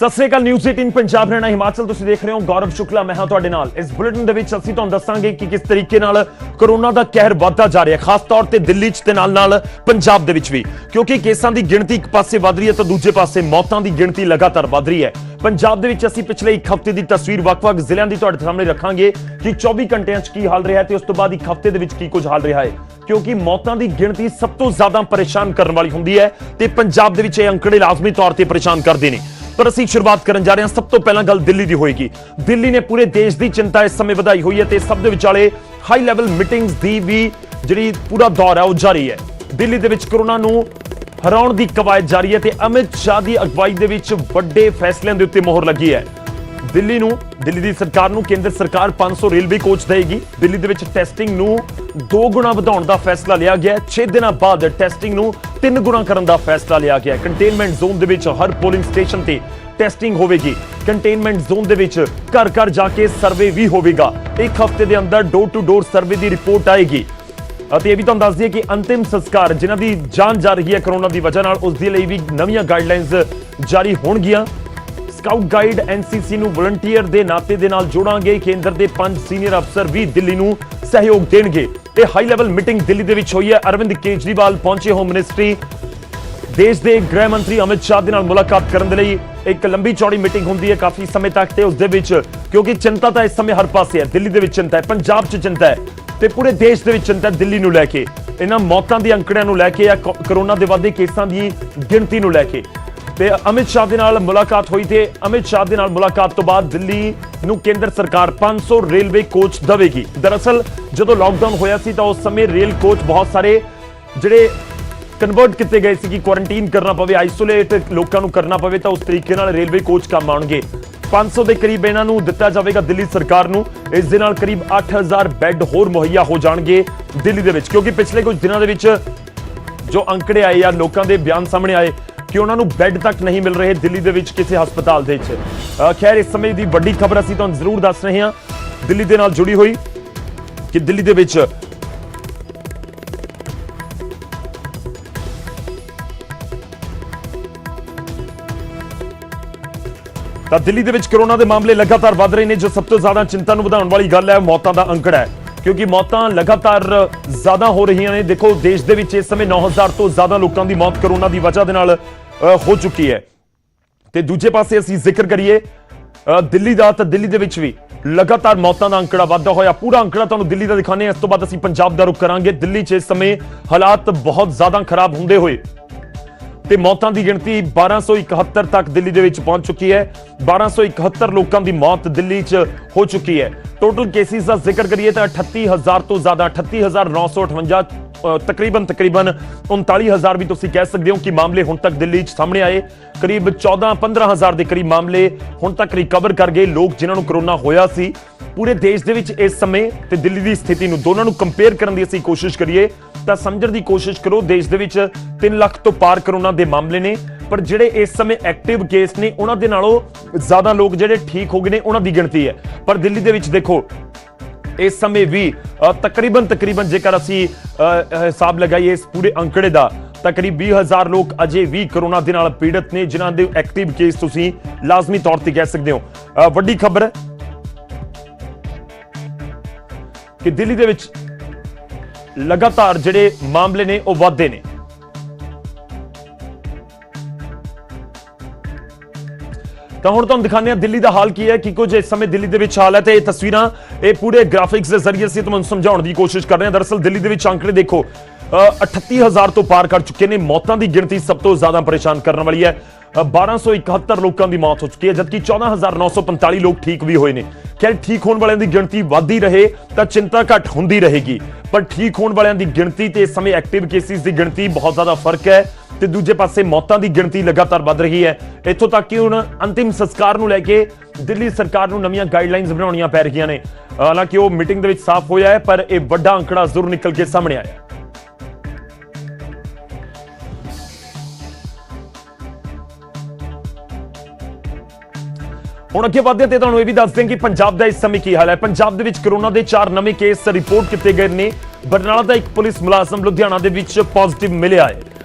ਸਤਿ ਸ੍ਰੀ ਅਕਾਲ। News 18 Punjab Haryana Himachal ਤੁਸੀਂ ਦੇਖ ਰਹੇ ਹੋ। ਗੌਰਵ ਸ਼ੁਕਲਾ ਮੈਂ ਹਾਂ ਤੁਹਾਡੇ ਨਾਲ। ਇਸ ਬੁਲੇਟਿਨ ਦੇ ਵਿੱਚ ਅਸੀਂ ਤੁਹਾਨੂੰ ਦੱਸਾਂਗੇ ਕਿ ਕਿਸ ਤਰੀਕੇ ਨਾਲ ਕੋਰੋਨਾ ਦਾ ਕਹਿਰ ਵੱਧਦਾ ਜਾ ਰਿਹਾ ਹੈ, ਖਾਸ ਤੌਰ ਤੇ ਦਿੱਲੀ 'ਚ ਤੇ ਨਾਲ ਪੰਜਾਬ ਦੇ ਵਿੱਚ ਵੀ, ਕਿਉਂਕਿ ਕੇਸਾਂ ਦੀ ਗਿਣਤੀ ਇੱਕ ਪਾਸੇ ਵੱਧ ਰਹੀ ਹੈ ਤਾਂ ਦੂਜੇ ਪਾਸੇ ਮੌਤਾਂ ਦੀ ਗਿਣਤੀ ਲਗਾਤਾਰ ਵੱਧ ਰਹੀ ਹੈ। ਪੰਜਾਬ ਦੇ ਵਿੱਚ ਅਸੀਂ ਪਿਛਲੇ ਇੱਕ ਹਫ਼ਤੇ ਦੀ ਤਸਵੀਰ ਵੱਖ-ਵੱਖ ਜ਼ਿਲ੍ਹਿਆਂ ਦੀ ਤੁਹਾਡੇ ਸਾਹਮਣੇ ਰੱਖਾਂਗੇ ਕਿ 24 ਘੰਟਿਆਂ 'ਚ ਕੀ ਹਾਲ ਰਿਹਾ ਹੈ ਤੇ ਉਸ ਤੋਂ ਬਾਅਦ ਇੱਕ ਹਫ਼ਤੇ ਦੇ ਵਿੱਚ ਕੀ ਕੁਝ ਹਾਲ ਰਿਹਾ ਹੈ, ਕਿਉਂਕਿ ਮੌਤਾਂ ਦੀ ਗਿਣਤੀ ਸਭ ਤੋਂ ਜ਼ਿਆਦਾ ਪਰੇਸ਼ਾਨ ਕਰਨ ਵਾਲੀ ਹੁੰਦੀ ਹੈ ਤੇ ਪੰਜਾਬ ਦੇ ਵਿੱਚ ਇਹ ਅੰਕੜੇ ਲਾਜ਼ਮੀ ਤੌਰ ਤੇ ਪਰੇਸ਼ਾਨ ਕਰਦੇ ਨੇ। ਪਰ ਅਸੀਂ ਸ਼ੁਰੂਆਤ ਕਰਨ ਜਾ ਰਹੇ ਹਾਂ। ਸਭ ਤੋਂ ਪਹਿਲਾਂ ਗੱਲ ਦਿੱਲੀ ਦੀ ਹੋਏਗੀ। ਦਿੱਲੀ ਨੇ ਪੂਰੇ ਦੇਸ਼ ਦੀ ਚਿੰਤਾ ਇਸ ਸਮੇਂ ਵਧਾਈ ਹੋਈ ਹੈ ਤੇ ਸਭ ਦੇ ਵਿਚਾਲੇ ਹਾਈ ਲੈਵਲ ਮੀਟਿੰਗਸ ਦੀ ਵੀ ਜਿਹੜੀ ਪੂਰਾ ਦੌਰ ਹੈ ਉਹ ਜਾਰੀ ਹੈ। ਦਿੱਲੀ ਦੇ ਵਿੱਚ ਕੋਰੋਨਾ ਨੂੰ ਹਰਾਉਣ ਦੀ ਕਵਾਇਦ ਜਾਰੀ ਹੈ ਤੇ ਅਮਿਤ ਸ਼ਾਹ ਦੀ ਅਗਵਾਈ ਦੇ ਵਿੱਚ ਵੱਡੇ ਫੈਸਲਿਆਂ ਦੇ ਉੱਤੇ ਮੋਹਰ ਲੱਗੀ ਹੈ। ਦਿੱਲੀ ਦੀ ਸਰਕਾਰ ਨੂੰ ਕੇਂਦਰ ਸਰਕਾਰ 500 ਰੇਲਵੇ ਕੋਚ ਦੇਗੀ। ਦਿੱਲੀ ਦੇ ਵਿੱਚ ਟੈਸਟਿੰਗ ਨੂੰ 2 ਗੁਣਾ ਵਧਾਉਣ ਦਾ ਫੈਸਲਾ ਲਿਆ ਗਿਆ। 6 ਦਿਨਾਂ ਬਾਅਦ ਟੈਸਟਿੰਗ ਨੂੰ 3 ਗੁਣਾ ਕਰਨ ਦਾ ਫੈਸਲਾ ਲਿਆ ਗਿਆ। ਕੰਟੇਨਮੈਂਟ ਜ਼ੋਨ ਦੇ ਵਿੱਚ ਹਰ ਪੋਲਿੰਗ ਸਟੇਸ਼ਨ ਤੇ ਟੈਸਟਿੰਗ ਹੋਵੇਗੀ। ਕੰਟੇਨਮੈਂਟ ਜ਼ੋਨ ਦੇ ਵਿੱਚ ਘਰ ਘਰ ਜਾ ਕੇ ਸਰਵੇ ਵੀ ਹੋਵੇਗਾ। ਇੱਕ ਹਫ਼ਤੇ ਦੇ ਅੰਦਰ door to door survey the report ਆਏਗੀ। ਅਤੇ ਇਹ ਵੀ ਤੁਹਾਨੂੰ ਦੱਸ ਦਈਏ ਕਿ ਅੰਤਿਮ ਸੰਸਕਾਰ ਜਿਨ੍ਹਾਂ ਦੀ ਜਾਨ ਜਾ ਰਹੀ ਹੈ ਕੋਰੋਨਾ ਦੀ ਵਜ੍ਹਾ ਨਾਲ, ਉਸ ਦੇ ਲਈ ਵੀ ਨਵੀਆਂ ਗਾਈਡਲਾਈਨਸ ਜਾਰੀ ਹੋਣਗੀਆਂ। ਸਕਾਊਟ ਗਾਈਡ ਐਨਸੀਸੀ ਨੂੰ ਵਲੰਟੀਅਰ ਦੇ ਨਾਤੇ ਦੇ ਨਾਲ ਜੋੜਾਂਗੇ। ਕੇਂਦਰ ਦੇ 5 ਸੀਨੀਅਰ ਅਫਸਰ ਵੀ ਦਿੱਲੀ ਨੂੰ ਸਹਿਯੋਗ ਦੇਣਗੇ। ਇਹ ਹਾਈ ਲੈਵਲ ਮੀਟਿੰਗ ਦਿੱਲੀ ਦੇ ਵਿੱਚ ਹੋਈ ਹੈ। ਅਰਵਿੰਦ ਕੇਜਰੀਵਾਲ ਪਹੁੰਚੇ ਹੋਮ ਮਿਨਿਸਟਰੀ। ਦੇਸ਼ ਦੇ ਗ੍ਰਹਿ ਮੰਤਰੀ ਅਮਿਤ ਸ਼ਾਹ ਦੇ ਨਾਲ ਮੁਲਾਕਾਤ ਕਰਨ ਦੇ ਲਈ ਇੱਕ ਲੰਬੀ ਚੌੜੀ ਮੀਟਿੰਗ ਹੁੰਦੀ ਹੈ ਕਾਫੀ ਸਮੇਂ ਤੱਕ ਤੇ ਉਸ ਦੇ ਵਿੱਚ, ਕਿਉਂਕਿ ਚਿੰਤਾ ਤਾਂ ਇਸ ਸਮੇਂ ਹਰ ਪਾਸੇ ਹੈ। ਦਿੱਲੀ ਦੇ ਵਿੱਚ ਚਿੰਤਾ ਹੈ, ਪੰਜਾਬ 'ਚ ਚਿੰਤਾ ਹੈ ਤੇ ਪੂਰੇ ਦੇਸ਼ ਦੇ ਵਿੱਚ ਚਿੰਤਾ ਹੈ। ਦਿੱਲੀ ਨੂੰ ਲੈ ਕੇ, ਇਹਨਾਂ ਮੌਤਾਂ ਦੇ ਅੰਕੜਿਆਂ ਨੂੰ ਲੈ ਕੇ ਜਾਂ ਕੋਰੋਨਾ ਦੇ ਵੱਧਦੇ ਕੇਸਾਂ ਦੀ ਗਿਣਤੀ ਨੂੰ ਲੈ ਕੇ। ਤੇ ਅਮਿਤ ਸ਼ਾਹ ਦੇ ਨਾਲ ਮੁਲਾਕਾਤ ਹੋਈ ਤੇ ਅਮਿਤ ਸ਼ਾਹ ਦੇ ਨਾਲ ਮੁਲਾਕਾਤ ਤੋਂ ਬਾਅਦ ਦਿੱਲੀ ਨੂੰ ਕੇਂਦਰ ਸਰਕਾਰ 500 ਰੇਲਵੇ ਕੋਚ ਦੇਵੇਗੀ। ਦਰਅਸਲ ਜਦੋਂ ਲਾਕਡਾਊਨ ਹੋਇਆ ਸੀ ਤਾਂ ਉਸ ਸਮੇਂ ਰੇਲ ਕੋਚ ਬਹੁਤ ਸਾਰੇ ਜਿਹੜੇ ਕਨਵਰਟ ਕੀਤੇ ਗਏ ਸੀ ਕਿ ਕੁਆਰੰਟਾਈਨ ਕਰਨਾ ਪਵੇ, ਆਈਸੋਲੇਟ ਲੋਕਾਂ ਨੂੰ ਕਰਨਾ ਪਵੇ, ਤਾਂ ਉਸ ਤਰੀਕੇ ਨਾਲ ਰੇਲਵੇ ਕੋਚ ਕੰਮ ਆਉਣਗੇ। 500 ਦੇ ਕਰੀਬ ਇਹਨਾਂ ਨੂੰ ਦਿੱਤਾ ਜਾਵੇਗਾ ਦਿੱਲੀ ਸਰਕਾਰ ਨੂੰ। ਇਸ ਦੇ ਨਾਲ ਕਰੀਬ 8000 ਬੈੱਡ ਹੋਰ ਮੁਹੱਈਆ ਹੋ ਜਾਣਗੇ ਦਿੱਲੀ ਦੇ ਵਿੱਚ, ਕਿਉਂਕਿ ਪਿਛਲੇ ਕੁਝ ਦਿਨਾਂ ਦੇ ਵਿੱਚ ਜੋ ਅੰਕੜੇ ਆਏ ਜਾਂ ਲੋਕਾਂ ਦੇ ਬਿਆਨ ਸਾਹਮਣੇ ਆਏ ਕਿ ਉਹਨਾਂ ਨੂੰ ਬੈੱਡ ਤੱਕ ਨਹੀਂ ਮਿਲ ਰਹੇ ਦਿੱਲੀ ਦੇ ਵਿੱਚ ਕਿਸੇ ਹਸਪਤਾਲ ਦੇ ਵਿੱਚ। ਖੈਰ, ਇਸ ਸਮੇਂ ਦੀ ਵੱਡੀ ਖਬਰ ਅਸੀਂ ਤੁਹਾਨੂੰ ਜ਼ਰੂਰ ਦੱਸ ਰਹੇ ਹਾਂ ਦਿੱਲੀ ਦੇ ਨਾਲ ਜੁੜੀ ਹੋਈ ਕਿ ਦਿੱਲੀ ਦੇ ਵਿੱਚ ਕੋਰੋਨਾ ਦੇ ਮਾਮਲੇ ਲਗਾਤਾਰ ਵੱਧ ਰਹੇ ਨੇ। ਜੋ ਸਭ ਤੋਂ ਜ਼ਿਆਦਾ ਚਿੰਤਾ ਨੂੰ ਵਧਾਉਣ ਵਾਲੀ ਗੱਲ ਹੈ ਮੌਤਾਂ ਦਾ ਅੰਕੜਾ ਹੈ, ਕਿਉਂਕਿ ਮੌਤਾਂ ਲਗਾਤਾਰ ਜ਼ਿਆਦਾ ਹੋ ਰਹੀਆਂ ਨੇ। ਦੇਖੋ, ਦੇਸ਼ ਦੇ ਵਿੱਚ ਇਸ ਸਮੇਂ 9000 ਤੋਂ ਜ਼ਿਆਦਾ ਲੋਕਾਂ ਦੀ ਮੌਤ ਕੋਰੋਨਾ ਦੀ ਵਜ੍ਹਾ ਦੇ ਨਾਲ ਹੋ ਚੁੱਕੀ ਹੈ। ਤੇ ਦੂਜੇ ਪਾਸੇ ਅਸੀਂ ਜ਼ਿਕਰ ਕਰੀਏ ਦਿੱਲੀ ਦਾ, ਤਾਂ ਦਿੱਲੀ ਦੇ ਵਿੱਚ ਵੀ ਲਗਾਤਾਰ ਮੌਤਾਂ ਦਾ ਅੰਕੜਾ ਵੱਧਦਾ ਹੋਇਆ। ਪੂਰਾ ਅੰਕੜਾ ਤੁਹਾਨੂੰ ਦਿੱਲੀ ਦਾ ਦਿਖਾਣੇ। ਇਸ ਤੋਂ ਬਾਅਦ ਅਸੀਂ ਪੰਜਾਬ ਦਾ ਰੁਖ ਕਰਾਂਗੇ। ਦਿੱਲੀ 'ਚ ਇਸ ਸਮੇਂ ਹਾਲਾਤ ਬਹੁਤ ਜ਼ਿਆਦਾ ਖਰਾਬ ਹੁੰਦੇ ਹੋਏ ਤੇ ਮੌਤਾਂ ਦੀ ਗਿਣਤੀ 1271 ਤੱਕ ਦਿੱਲੀ ਦੇ ਵਿੱਚ ਪਹੁੰਚ ਚੁੱਕੀ ਹੈ। 1271 ਲੋਕਾਂ ਦੀ ਮੌਤ ਦਿੱਲੀ 'ਚ ਹੋ ਚੁੱਕੀ ਹੈ। ਟੋਟਲ ਕੇਸਿਸ ਦਾ ਜ਼ਿਕਰ ਕਰੀਏ ਤਾਂ 38000 ਤੋਂ ਜ਼ਿਆਦਾ, 38958, ਤਕਰੀਬਨ 39000 ਵੀ ਤੁਸੀਂ ਕਹਿ ਸਕਦੇ ਹੋ ਕਿ ਮਾਮਲੇ ਹੁਣ ਤੱਕ ਦਿੱਲੀ 'ਚ ਸਾਹਮਣੇ ਆਏ। ਕਰੀਬ 14-15000 ਦੇ ਕਰੀਬ ਮਾਮਲੇ ਹੁਣ ਤੱਕ ਰਿਕਵਰ ਕਰ ਗਏ ਲੋਕ ਜਿਨ੍ਹਾਂ ਨੂੰ ਕੋਰੋਨਾ ਹੋਇਆ ਸੀ। ਪੂਰੇ ਦੇਸ਼ ਦੇ ਵਿੱਚ ਇਸ ਸਮੇਂ ਤੇ ਦਿੱਲੀ ਦੀ ਸਥਿਤੀ ਨੂੰ ਦੋਨਾਂ ਨੂੰ ਕੰਪੇਅਰ ਕਰਨ ਦੀ ਅਸੀਂ ਕੋਸ਼ਿਸ਼ ਕਰੀਏ ਤਾਂ ਸਮਝਣ ਦੀ ਕੋਸ਼ਿਸ਼ ਕਰੋ। ਦੇਸ਼ ਦੇ ਵਿੱਚ 3 ਲੱਖ ਤੋਂ ਪਾਰ ਕੋਰੋਨਾ ਦੇ ਮਾਮਲੇ ਨੇ, ਪਰ ਜਿਹੜੇ ਇਸ ਸਮੇਂ ਐਕਟਿਵ ਕੇਸ ਨੇ ਉਹਨਾਂ ਦੇ ਨਾਲੋਂ ਜ਼ਿਆਦਾ ਲੋਕ ਜਿਹੜੇ ਠੀਕ ਹੋ ਗਏ ਨੇ ਉਹਨਾਂ ਦੀ ਗਿਣਤੀ ਹੈ। ਪਰ ਦਿੱਲੀ ਦੇ ਵਿੱਚ ਦੇਖੋ ਇਸ ਸਮੇਂ ਵੀ ਤਕਰੀਬਨ ਜੇਕਰ ਅਸੀਂ ਹਿਸਾਬ ਲਗਾਈਏ ਇਸ ਪੂਰੇ ਅੰਕੜੇ ਦਾ ਤਾਂ ਕਰੀਬ 20000 ਲੋਕ ਅਜੇ ਵੀ ਕੋਰੋਨਾ ਦੇ ਨਾਲ ਪੀੜਤ ਨੇ, ਜਿਨ੍ਹਾਂ ਦੇ ਐਕਟਿਵ ਕੇਸ ਤੁਸੀਂ ਲਾਜ਼ਮੀ ਤੌਰ ਤੇ ਕਹਿ ਸਕਦੇ ਹੋ। ਵੱਡੀ ਖਬਰ ਕਿ ਦਿੱਲੀ ਦੇ ਵਿੱਚ ਲਗਾਤਾਰ ਜਿਹੜੇ ਮਾਮਲੇ ਨੇ ਉਹ ਵਧਦੇ ਨੇ। ਤਾਂ ਹੁਣ ਤੁਹਾਨੂੰ ਦਿਖਾਉਂਦੇ ਹਾਂ ਦਿੱਲੀ ਦਾ ਹਾਲ ਕੀ ਹੈ, ਕਿ ਕੁਝ ਇਸ ਸਮੇਂ ਦਿੱਲੀ ਦੇ ਵਿੱਚ ਹਾਲ ਹੈ ਤੇ ਇਹ ਤਸਵੀਰਾਂ ਇਹ ਪੂਰੇ ਗ੍ਰਾਫਿਕਸ ਦੇ ਜ਼ਰੀਏ ਅਸੀਂ ਤੁਹਾਨੂੰ ਸਮਝਾਉਣ ਦੀ ਕੋਸ਼ਿਸ਼ ਕਰ ਰਹੇ ਹਾਂ। ਦਰਅਸਲ ਦਿੱਲੀ ਦੇ ਵਿੱਚ ਅੰਕੜੇ ਦੇਖੋ 38000 ਤੋਂ ਪਾਰ ਕਰ ਚੁੱਕੇ ਨੇ। ਮੌਤਾਂ ਦੀ ਗਿਣਤੀ ਸਭ ਤੋਂ ਜ਼ਿਆਦਾ ਪਰੇਸ਼ਾਨ ਕਰਨ ਵਾਲੀ ਹੈ। 1271 ਲੋਕਾਂ ਦੀ ਮੌਤ ਹੋ ਚੁੱਕੀ ਹੈ, ਜਦਕਿ 14945 ਲੋਕ ਠੀਕ ਵੀ ਹੋਏ ਨੇ। ਖੈਰ, ਠੀਕ ਹੋਣ ਵਾਲਿਆਂ ਦੀ ਗਿਣਤੀ ਵੱਧਦੀ ਰਹੇ ਤਾਂ ਚਿੰਤਾ ਘੱਟ ਹੁੰਦੀ ਰਹੇਗੀ, ਪਰ ਠੀਕ ਹੋਣ ਵਾਲਿਆਂ ਦੀ ਗਿਣਤੀ ਤੇ ਇਸ ਸਮੇਂ ਐਕਟਿਵ ਕੇਸਿਸ ਦੀ ਗਿਣਤੀ ਬਹੁਤ ਜ਼ਿਆਦਾ ਫਰਕ ਹੈ ਤੇ ਦੂਜੇ ਪਾਸੇ ਮੌਤਾਂ ਦੀ ਗਿਣਤੀ ਲਗਾਤਾਰ ਵੱਧ ਰਹੀ ਹੈ। ਇੱਥੋਂ ਤੱਕ ਕਿ ਹੁਣ ਅੰਤਿਮ ਸੰਸਕਾਰ ਨੂੰ ਲੈ ਕੇ ਦਿੱਲੀ ਸਰਕਾਰ ਨੂੰ ਨਵੀਆਂ ਗਾਈਡਲਾਈਨਸ ਬਣਾਉਣੀਆਂ ਪੈ ਰਹੀਆਂ ਨੇ। ਹਾਲਾਂਕਿ ਉਹ ਮੀਟਿੰਗ ਦੇ ਵਿੱਚ ਸਾਫ਼ ਹੋਇਆ ਹੈ, ਪਰ ਇਹ ਵੱਡਾ ਅੰਕੜਾ ਜ਼ਰੂਰ ਨਿਕਲ ਕੇ ਸਾਹਮਣੇ ਆਇਆ। ਹੁਣ ਅੱਗੇ ਵਧਦੇ ਤੇ ਤੁਹਾਨੂੰ ਇਹ ਵੀ ਦੱਸ ਦੇं ਕਿ ਪੰਜਾਬ ਦਾ ਇਸ ਸਮੇਂ ਕੀ ਹਾਲ ਹੈ। ਪੰਜਾਬ ਦੇ ਵਿੱਚ ਕੋਰੋਨਾ ਦੇ 4 ਨਵੇਂ ਕੇਸ ਰਿਪੋਰਟ ਕੀਤੇ ਗਏ ਨੇ। ਬਰਨਾਲਾ ਦਾ ਇੱਕ ਪੁਲਿਸ ਮੁਲਾਜ਼ਮ ਲੁਧਿਆਣਾ ਦੇ ਵਿੱਚ ਪੋਜ਼ਿਟਿਵ ਮਿਲਿਆ ਹੈ।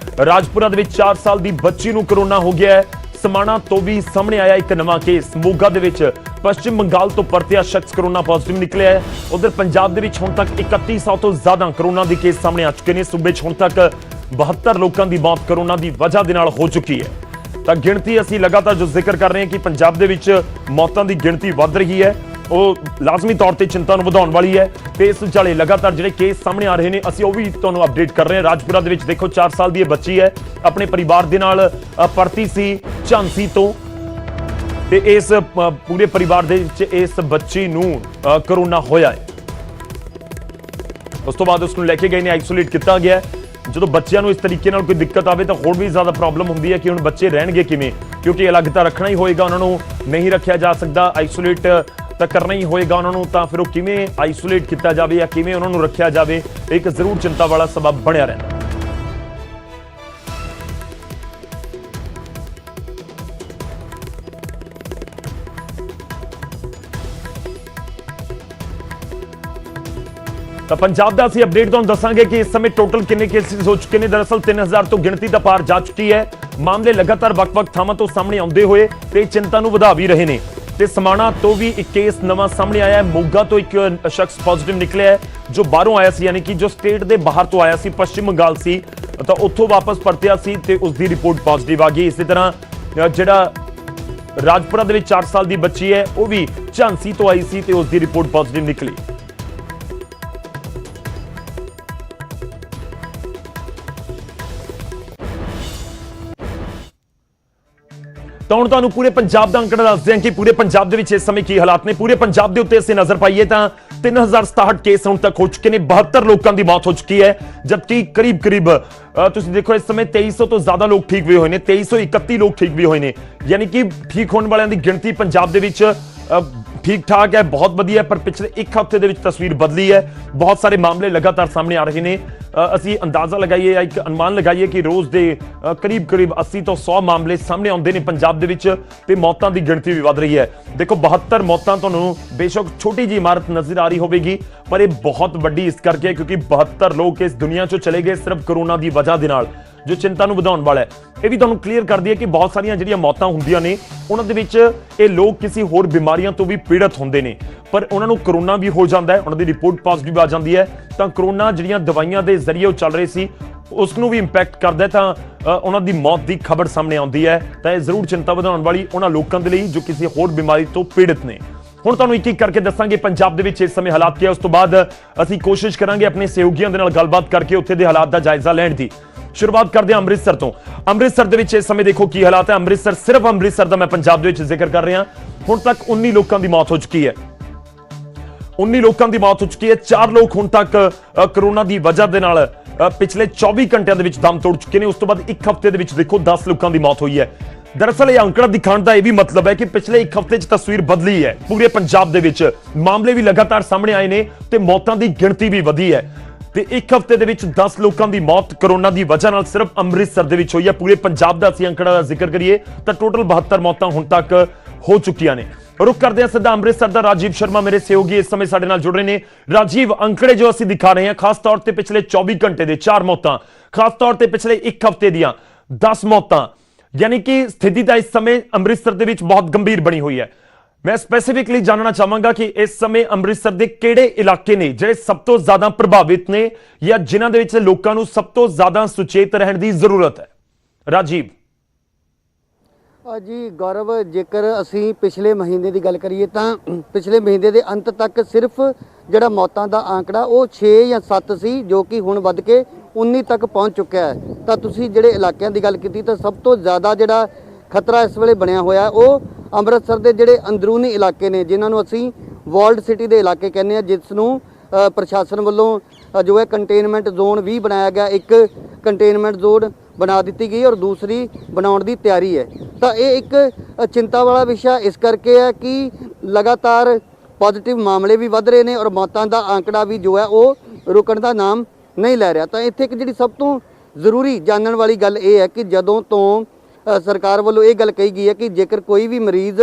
ਰਾਜਪੁਰਾ ਦੇ ਵਿੱਚ 4 ਸਾਲ ਦੀ ਬੱਚੀ ਨੂੰ ਕੋਰੋਨਾ ਹੋ ਗਿਆ ਹੈ। समाणा तो भी सामने आया एक नवा केस। मोगा दे विच पश्चिम बंगाल तो परतिया शख्स कोरोना पॉजिटिव निकलिया है। उधर पंजाब दे विच हुण तक 3100 तो ज्यादा कोरोना के केस सामने आ चुके हैं। सूबे हुण तक 72 लोगों की मौत कोरोना की वजह के नाल हो चुकी है। तो गिणती असीं लगातार जो जिक्र कर रहे हैं कि पंजाब दे विच मौतों की गिणती वध रही है, वो लाजमी तौर पर चिंता वधाउण वाली है। तो इस विचाले लगातार जिहड़े केस सामने आ रहे हैं असीं वो भी तुहानूं अपडेट कर रहे हैं। राजपुरा दे विच देखो 4 साल की बच्ची है, अपने परिवार दे नाल परती सी झांसी तो ते इस पूरे परिवार दे विच इस बच्ची नूं कोरोना होया है। उस तो बाद उसनूं लैके गए ने आइसोलेट किया गया है। जो बच्चों को इस तरीके कोई दिक्कत आए तो होर भी ज्यादा प्रॉब्लम होंगी है कि हुण बच्चे रहणगे किवें, क्योंकि अलग तो रखना ही होएगा, उन्होंने नहीं रखा जा सकता, आइसोलेट तो करना ही होएगा उन्होंने, तो फिर वो किवें आइसोलेट किया जाए या किवें उन्होंने रखा जाए, एक जरूर चिंता वाला सबब बनिया रहता। तो पंजाब का असीं अपडेट तुहानूं दसांगे कि इस समय टोटल कितने केसेस हो चुके हैं। दरअसल 3000 तो गिणती दा पार जा चुकी है। मामले लगातार वक्-वक् थावां तो सामने आउंदे होए ते चिंता नूं वधा भी रहे ने। ते समाणा तो भी एक केस नवां सामने आया है। मोगा तो एक शख्स पॉजिटिव निकलिया है जो बाहरों आया सी, यानी कि जो स्टेट के बाहर तो आया सी, पश्चिम बंगाल सी, तो उत्थों वापस परतिया सी ते उसकी रिपोर्ट पॉजिटिव आ गई। इसी तरह जिहड़ा राजपुरा दे विच 4 साल की बच्ची है वह भी झांसी तो आई सी ते उसकी रिपोर्ट पॉजिटिव निकली। तो हुण तुहानूं पूरे पंजाब का अंकड़ा दसदे हैं कि पूरे पंजाब दे विच इस समय की हालात ने। पूरे पंजाब के उत्ते असीं नजर पाईए तो 3067 केस हुण तक हो चुके हैं, 72 लोगों की मौत हो चुकी है, जबकि करीब करीब तुसीं देखो इस समय 2300 तो ज्यादा लोग ठीक भी हुए हैं, 2331 लोग ठीक भी हुए हैं, यानी कि ठीक होने वालों की गिणती पंजाब दे विच ठीक ठाक है, बहुत वधिया है। पर पिछले एक हफ्ते दे विच तस्वीर बदली है, बहुत सारे मामले लगातार सामने आ रहे हैं। असीं अंदाजा लगाइए या एक अनुमान लगाइए कि रोज दे करीब करीब 80 तो 100 मामले सामने आउंदे ने पंजाब दे विच ते मौतां दी गिणती भी वध रही है। देखो 72 मौतां तुहानूं बेशक छोटी जी इमारत नजर आ रही होगी, पर यह बहुत वड्डी इस करके है क्योंकि 72 लोग इस दुनिया चों चले गए सिर्फ कोरोना की वजह दे नाल, जो चिंता नूं वधाउण वाला है। यह भी तुहानूं क्लीयर कर दिए कि बहुत सारियां जिहड़ियां मौतां हुंदियां ने उन्हां दे विच ये लोग किसी होर बीमारियां तो भी पीड़ित हुंदे ने, पर उन्हां नूं कोरोना भी हो जाता है, उन्हां दी रिपोर्ट पॉजिटिव आ जाती है, तो कोरोना जिहड़ियां दवाइयां दे जरिए चल रहे सी उसनूं भी इंपैक्ट करदा है, तो उन्हां दी मौत की खबर सामने आउंदी है। तो यह जरूर चिंता वधाउण वाली उन्हां लोकां दे लई जो किसी होर बीमारी तो पीड़ित ने। हुण तुहानूं एक एक करके दसांगे पंजाब दे विच इस समय हालात क्या, उस तो बाद असीं कोशिश करांगे अपने सहयोगियों दे नाल गलबात करके उत्थे दे हालात दा जायजा लैण दी। शुरुआत करते हैं अमृतसर तो। अमृतसर दे विच इस समय देखो की हालात है। अमृतसर, सिर्फ अमृतसर दा मैं पंजाब दे विच जिक्र कर रहा, हुण तक 19 लोगों की मौत हो चुकी है, 19 लोगों की मौत हो चुकी है। 4 लोग हुण तक कोरोना की वजह दे नाल पिछले 24 घंटिया दे विच दम तोड़ चुके हैं। उस तो बाद एक हफ्ते दे विच देखो 10 लोगों की मौत हुई है। दरअसल यह अंकड़ा दिखाने का यह भी मतलब है कि पिछले एक हफ्ते तस्वीर बदली है। पूरे पंजाब दे विच मामले भी लगातार सामने आए ने ते मौतों की गिणती भी वधी है। ते एक हफ्ते दे विच 10 लोगों की मौत कोरोना की वजह नाल सिर्फ अमृतसर दे विच हुई है। पूरे पंजाब का असीं अंकड़ा का जिक्र करिए तो टोटल 72 मौतां हुण तक हो चुकियां ने। रुख करते हैं सीधा अमृतसर का। राजीव शर्मा मेरे सहयोगी इस समय साडे नाल जुड़ रहे हैं। राजीव, अंकड़े जो असीं दिखा रहे हैं खास तौर पर पिछले 24 घंटे दे 4 मौतां, खास तौर पर पिछले एक हफ्ते दियां 10 मौतां, यानी कि स्थिति तो इस समय अमृतसर दे विच बहुत गंभीर बनी हुई है। मैं स्पेसिफिकली जानना चाहांगा कि इस समय अमृतसर के किहड़े इलाके ने जिहड़े सब तो ज्यादा प्रभावित ने या जिन्हां दे विच लोकां नूं सब तो ज्यादा सुचेत रहण दी जरूरत है। राजीव जी गौरव, जेकर असी पिछले महीने की गल करिए तो पिछले महीने के अंत तक सिर्फ जिहड़ा मौतां दा आंकड़ा वो 6 या 7 सी, जो कि हुण वध के 19 तक पहुँच चुका है। तो तुसीं जिहड़े इलाकिਆਂ की गल की तो सब तो ज़्यादा जिहड़ा खतरा इस वेले बनया होया वो अमृतसर के जिहड़े अंदरूनी इलाके ने, जिन्होंने असी वॉल्ड सिटी के इलाके कहने हैं, जिसनों प्रशासन वालों जो है कंटेनमेंट जोन भी बनाया गया। एक कंटेनमेंट जोन बना दी गई और दूसरी बनाने की तैयारी है। तो ये एक चिंता वाला विषय इस करके है कि लगातार पॉजिटिव मामले भी वध रहे हैं और मौतों का आंकड़ा भी जो है वो रुकण का नाम नहीं लै रहा। तो इत्थे एक जी सब तो जरूरी जानने वाली गल ये है कि जदों तो सरकार वालों ये गल कही गई है कि जेकर कोई भी मरीज़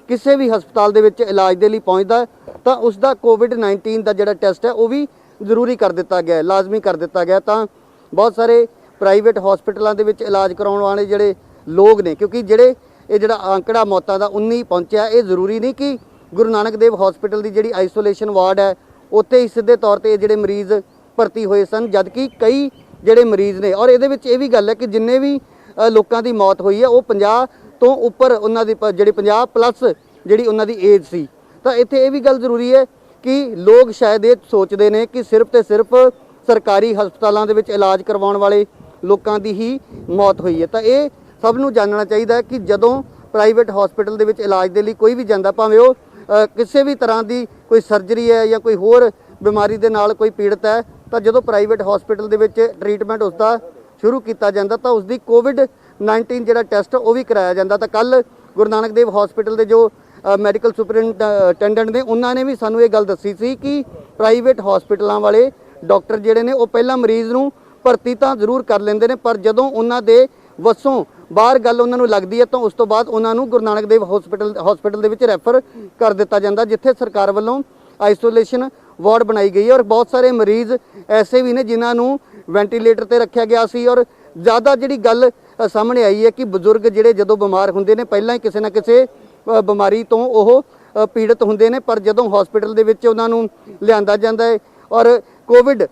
किसी भी हस्पताल दे विच इलाज के लिए पहुँचता तो उसका कोविड-19 का जिहड़ा टेस्ट है वो भी जरूरी कर दिता गया है, लाजमी कर दिता गया। तो बहुत सारे प्राइवेट हॉस्पिटलों के विच इलाज कराउण वाले जिहड़े लोग ने, क्योंकि जिहड़े ਇਹ ਜਿਹੜਾ ਅੰਕੜਾ ਮੌਤਾਂ ਦਾ 19 ਪਹੁੰਚਿਆ। ਇਹ ਜ਼ਰੂਰੀ ਨਹੀਂ ਕਿ ਗੁਰੂ ਨਾਨਕ ਦੇਵ ਹਸਪੀਟਲ ਦੀ ਜਿਹੜੀ ਆਈਸੋਲੇਸ਼ਨ ਵਾਰਡ ਹੈ ਉੱਥੇ ਹੀ ਸਿੱਧੇ ਤੌਰ ਤੇ ਇਹ ਜਿਹੜੇ ਮਰੀਜ਼ ਭਰਤੀ ਹੋਏ ਸਨ, ਜਦਕਿ ਕਈ ਜਿਹੜੇ ਮਰੀਜ਼ ਨੇ। ਔਰ ਇਹਦੇ ਵਿੱਚ ਇਹ ਵੀ ਗੱਲ ਹੈ ਕਿ ਜਿੰਨੇ ਵੀ ਲੋਕਾਂ ਦੀ ਮੌਤ ਹੋਈ ਹੈ ਉਹ 50 ਤੋਂ ਉੱਪਰ ਉਹਨਾਂ ਦੀ ਜਿਹੜੀ 50 ਪਲੱਸ ਜਿਹੜੀ ਉਹਨਾਂ ਦੀ ਏਜ ਸੀ। ਤਾਂ ਇੱਥੇ ਇਹ ਵੀ ਗੱਲ ਜ਼ਰੂਰੀ ਹੈ ਕਿ ਲੋਕ ਸ਼ਾਇਦ ਇਹ ਸੋਚਦੇ ਨੇ ਕਿ ਸਿਰਫ ਤੇ ਸਿਰਫ ਸਰਕਾਰੀ ਹਸਪਤਾਲਾਂ ਦੇ ਵਿੱਚ ਇਲਾਜ ਕਰਵਾਉਣ ਵਾਲੇ ਲੋਕਾਂ ਦੀ ਹੀ ਮੌਤ ਹੋਈ ਹੈ। ਤਾਂ ਇਹ ਸਭ ਨੂੰ ਜਾਣਨਾ ਚਾਹੀਦਾ ਹੈ ਕਿ ਜਦੋਂ ਪ੍ਰਾਈਵੇਟ ਹਸਪੀਟਲ ਦੇ ਵਿੱਚ ਇਲਾਜ ਦੇ ਲਈ ਕੋਈ ਵੀ ਜਾਂਦਾ, ਭਾਵੇਂ ਉਹ ਕਿਸੇ ਵੀ ਤਰ੍ਹਾਂ ਦੀ ਕੋਈ ਸਰਜਰੀ ਹੈ ਜਾਂ ਕੋਈ ਹੋਰ ਬਿਮਾਰੀ ਦੇ ਨਾਲ ਕੋਈ ਪੀੜਤ ਹੈ, ਤਾਂ ਜਦੋਂ ਪ੍ਰਾਈਵੇਟ ਹਸਪੀਟਲ ਦੇ ਵਿੱਚ ਟ੍ਰੀਟਮੈਂਟ ਉਸਦਾ ਸ਼ੁਰੂ ਕੀਤਾ ਜਾਂਦਾ ਤਾਂ ਉਸਦੀ ਕੋਵਿਡ-19 ਜਿਹੜਾ ਟੈਸਟ ਉਹ ਵੀ ਕਰਾਇਆ ਜਾਂਦਾ। ਤਾਂ ਕੱਲ ਗੁਰੂ ਨਾਨਕ ਦੇਵ ਹਸਪੀਟਲ ਦੇ ਜੋ ਮੈਡੀਕਲ ਸੁਪਰਿੰਟੈਂਡੈਂਟ ਨੇ ਉਹਨਾਂ ਨੇ ਵੀ ਸਾਨੂੰ ਇਹ ਗੱਲ ਦੱਸੀ ਸੀ ਕਿ ਪ੍ਰਾਈਵੇਟ ਹਸਪੀਟਲਾਂ ਵਾਲੇ ਡਾਕਟਰ ਜਿਹੜੇ ਨੇ ਉਹ ਪਹਿਲਾਂ ਮਰੀਜ਼ ਨੂੰ ਭਰਤੀ ਤਾਂ ਜ਼ਰੂਰ ਕਰ ਲੈਂਦੇ ਨੇ, ਪਰ ਜਦੋਂ ਉਹਨਾਂ ਦੇ ਵੱਸੋਂ ਬਾਹਰ ਗੱਲ ਉਹਨਾਂ ਨੂੰ ਲੱਗਦੀ ਹੈ ਤਾਂ ਉਸ ਤੋਂ ਬਾਅਦ ਉਹਨਾਂ ਨੂੰ ਗੁਰੂ ਨਾਨਕ ਦੇਵ ਹਸਪੀਟਲ ਦੇ ਵਿੱਚ ਰੈਫਰ ਕਰ ਦਿੱਤਾ ਜਾਂਦਾ, ਜਿੱਥੇ ਸਰਕਾਰ ਵੱਲੋਂ ਆਈਸੋਲੇਸ਼ਨ ਵਾਰਡ ਬਣਾਈ ਗਈ ਹੈ। ਔਰ ਬਹੁਤ ਸਾਰੇ ਮਰੀਜ਼ ਐਸੇ ਵੀ ਨੇ ਜਿਨ੍ਹਾਂ ਨੂੰ ਵੈਂਟੀਲੇਟਰ ਤੇ ਰੱਖਿਆ ਗਿਆ ਸੀ। ਔਰ ਜ਼ਿਆਦਾ ਜਿਹੜੀ ਗੱਲ ਸਾਹਮਣੇ ਆਈ ਹੈ ਕਿ ਬਜ਼ੁਰਗ ਜਿਹੜੇ ਜਦੋਂ ਬਿਮਾਰ ਹੁੰਦੇ ਨੇ ਪਹਿਲਾਂ ਹੀ ਕਿਸੇ ਨਾ ਕਿਸੇ ਬਿਮਾਰੀ ਤੋਂ ਉਹ ਪੀੜਤ ਹੁੰਦੇ ਨੇ, ਪਰ ਜਦੋਂ ਹਸਪੀਟਲ ਦੇ ਵਿੱਚ ਉਹਨਾਂ ਨੂੰ ਲਿਆਂਦਾ ਜਾਂਦਾ ਹੈ ਔਰ ਕੋਵਿਡ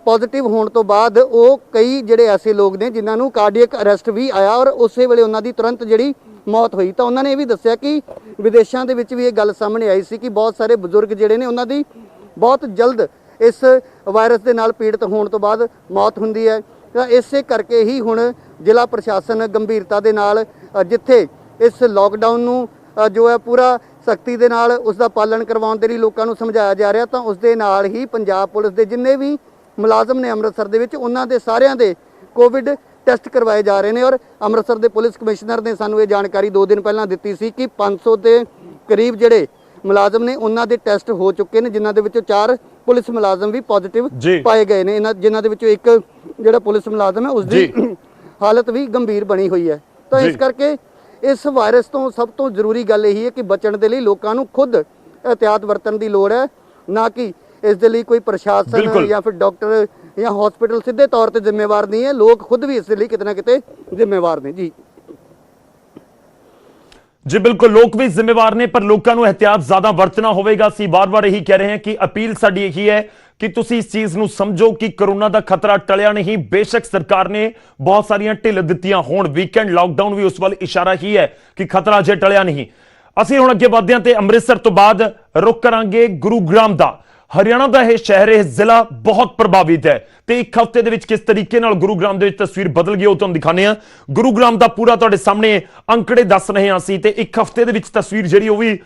ਪੋਜ਼ਿਟਿਵ ਹੋਣ ਤੋਂ ਬਾਅਦ ਉਹ ਕਈ ਜਿਹੜੇ ਐਸੇ ਲੋਕ ਨੇ ਜਿਨ੍ਹਾਂ ਨੂੰ ਕਾਰਡੀਅਕ ਅਰੈਸਟ ਵੀ ਆਇਆ ਔਰ ਉਸੇ ਵੇਲੇ ਉਹਨਾਂ ਦੀ ਤੁਰੰਤ ਜਿਹੜੀ ਮੌਤ ਹੋਈ। ਤਾਂ ਉਹਨਾਂ ਨੇ ਇਹ ਵੀ ਦੱਸਿਆ ਕਿ ਵਿਦੇਸ਼ਾਂ ਦੇ ਵਿੱਚ ਵੀ ਇਹ ਗੱਲ ਸਾਹਮਣੇ ਆਈ ਸੀ ਕਿ ਬਹੁਤ ਸਾਰੇ ਬਜ਼ੁਰਗ ਜਿਹੜੇ ਨੇ ਉਹਨਾਂ ਦੀ ਬਹੁਤ ਜਲਦ ਇਸ ਵਾਇਰਸ ਦੇ ਨਾਲ ਪੀੜਤ ਹੋਣ ਤੋਂ ਬਾਅਦ ਮੌਤ ਹੁੰਦੀ ਹੈ। ਤਾਂ ਇਸੇ ਕਰਕੇ ਹੀ ਹੁਣ ਜ਼ਿਲ੍ਹਾ ਪ੍ਰਸ਼ਾਸਨ ਗੰਭੀਰਤਾ ਦੇ ਨਾਲ ਜਿੱਥੇ ਇਸ ਲੋਕਡਾਊਨ ਨੂੰ ਜੋ ਹੈ ਪੂਰਾ ਸਖਤੀ ਦੇ ਨਾਲ ਉਸ ਦਾ ਪਾਲਣ ਕਰਵਾਉਣ ਦੇ ਲਈ ਲੋਕਾਂ ਨੂੰ ਸਮਝਾਇਆ ਜਾ ਰਿਹਾ, ਤਾਂ ਉਸ ਦੇ ਨਾਲ ਹੀ ਪੰਜਾਬ ਪੁਲਿਸ ਦੇ ਜਿੰਨੇ ਵੀ ਮੁਲਾਜ਼ਮ ਨੇ ਅੰਮ੍ਰਿਤਸਰ ਦੇ ਵਿੱਚ ਉਹਨਾਂ ਦੇ ਸਾਰਿਆਂ ਦੇ ਕੋਵਿਡ ਟੈਸਟ ਕਰਵਾਏ ਜਾ ਰਹੇ ਨੇ। ਔਰ ਅੰਮ੍ਰਿਤਸਰ ਦੇ ਪੁਲਿਸ ਕਮਿਸ਼ਨਰ ਨੇ ਸਾਨੂੰ ਇਹ ਜਾਣਕਾਰੀ 2 ਦਿਨ ਪਹਿਲਾਂ ਦਿੱਤੀ ਸੀ ਕਿ 500 ਦੇ ਕਰੀਬ ਜਿਹੜੇ ਮੁਲਾਜ਼ਮ ਨੇ ਉਹਨਾਂ ਦੇ ਟੈਸਟ ਹੋ ਚੁੱਕੇ ਨੇ, ਜਿਨ੍ਹਾਂ ਦੇ ਵਿੱਚੋਂ 4 ਪੁਲਿਸ ਮੁਲਾਜ਼ਮ ਵੀ ਪੋਜ਼ਿਟਿਵ ਪਾਏ ਗਏ ਨੇ। ਜਿਨ੍ਹਾਂ ਦੇ ਵਿੱਚੋਂ ਇੱਕ ਜਿਹੜਾ ਪੁਲਿਸ ਮੁਲਾਜ਼ਮ ਹੈ ਉਸ ਦੀ ਹਾਲਤ ਵੀ ਗੰਭੀਰ ਬਣੀ ਹੋਈ ਹੈ। ਤਾਂ ਇਸ ਕਰਕੇ ਇਸ ਵਾਇਰਸ ਤੋਂ ਸਭ ਤੋਂ ਜ਼ਰੂਰੀ ਗੱਲ ਇਹੀ ਹੈ ਕਿ ਬਚਣ ਦੇ ਲਈ ਲੋਕਾਂ ਨੂੰ ਖੁਦ ਇਹਤਿਆਤ ਵਰਤਣ ਦੀ ਲੋੜ ਹੈ, ਨਾ ਕਿ ਇਸ ਦੇ ਲਈ ਕੋਈ ਪ੍ਰਸ਼ਾਸਨ ਜਾਂ ਫਿਰ ਡਾਕਟਰ ਜਾਂ ਹਸਪੀਟਲ ਸਿੱਧੇ ਤੌਰ ਤੇ ਜ਼ਿੰਮੇਵਾਰ ਨਹੀਂ ਹੈ। ਲੋਕ ਖੁਦ ਵੀ ਇਸ ਦੇ ਲਈ ਕਿਤੇ ਨਾ ਕਿਤੇ ਜ਼ਿੰਮੇਵਾਰ ਨੇ। जी बिल्कुल, लोग भी जिम्मेवार ने, पर लोगों को एहतियात ज्यादा वरतना होगा। ਅਸੀਂ बार-बार यही कह रहे हैं कि अपील साडी यही है कि तुसी इस चीज ਨੂੰ ਸਮਝੋ कि कोरोना ਦਾ खतरा टलिया नहीं। बेशक सरकार ने बहुत सारियां ढिल ਦਿੱਤੀਆਂ ਹੋਣ, ਵੀਕਐਂਡ लॉकडाउन भी उस ਵੱਲ इशारा ही है कि खतरा अजे टलिया नहीं। ਅਸੀਂ ਹੁਣ ਅੱਗੇ ਵਧਦੇ ਹਾਂ ਤੇ ਅੰਮ੍ਰਿਤਸਰ ਤੋਂ ਬਾਅਦ ਰੁਕ ਕਰਾਂਗੇ ਗੁਰੂਗ੍ਰਾਮ ਦਾ। हरियाणा का यह शहर, यह जिला बहुत प्रभावित है ਤੇ ਇੱਕ ਹਫ਼ਤੇ ਦੇ ਵਿੱਚ ਕਿਸ ਤਰੀਕੇ ਨਾਲ ਗੁਰੂਗ੍ਰਾਮ ਦੇ ਵਿੱਚ ਤਸਵੀਰ ਬਦਲ ਗਈ ਉਹ ਤੁਹਾਨੂੰ ਦਿਖਾਣੇ ਆ। ਗੁਰੂਗ੍ਰਾਮ ਦਾ ਪੂਰਾ ਤੁਹਾਡੇ ਸਾਹਮਣੇ ਅੰਕੜੇ ਦੱਸ ਰਹੇ ਹਾਂ ਅਸੀਂ, ਤੇ ਇੱਕ ਹਫ਼ਤੇ ਦੇ ਵਿੱਚ ਤਸਵੀਰ ਜਿਹੜੀ ਉਹ ਵੀ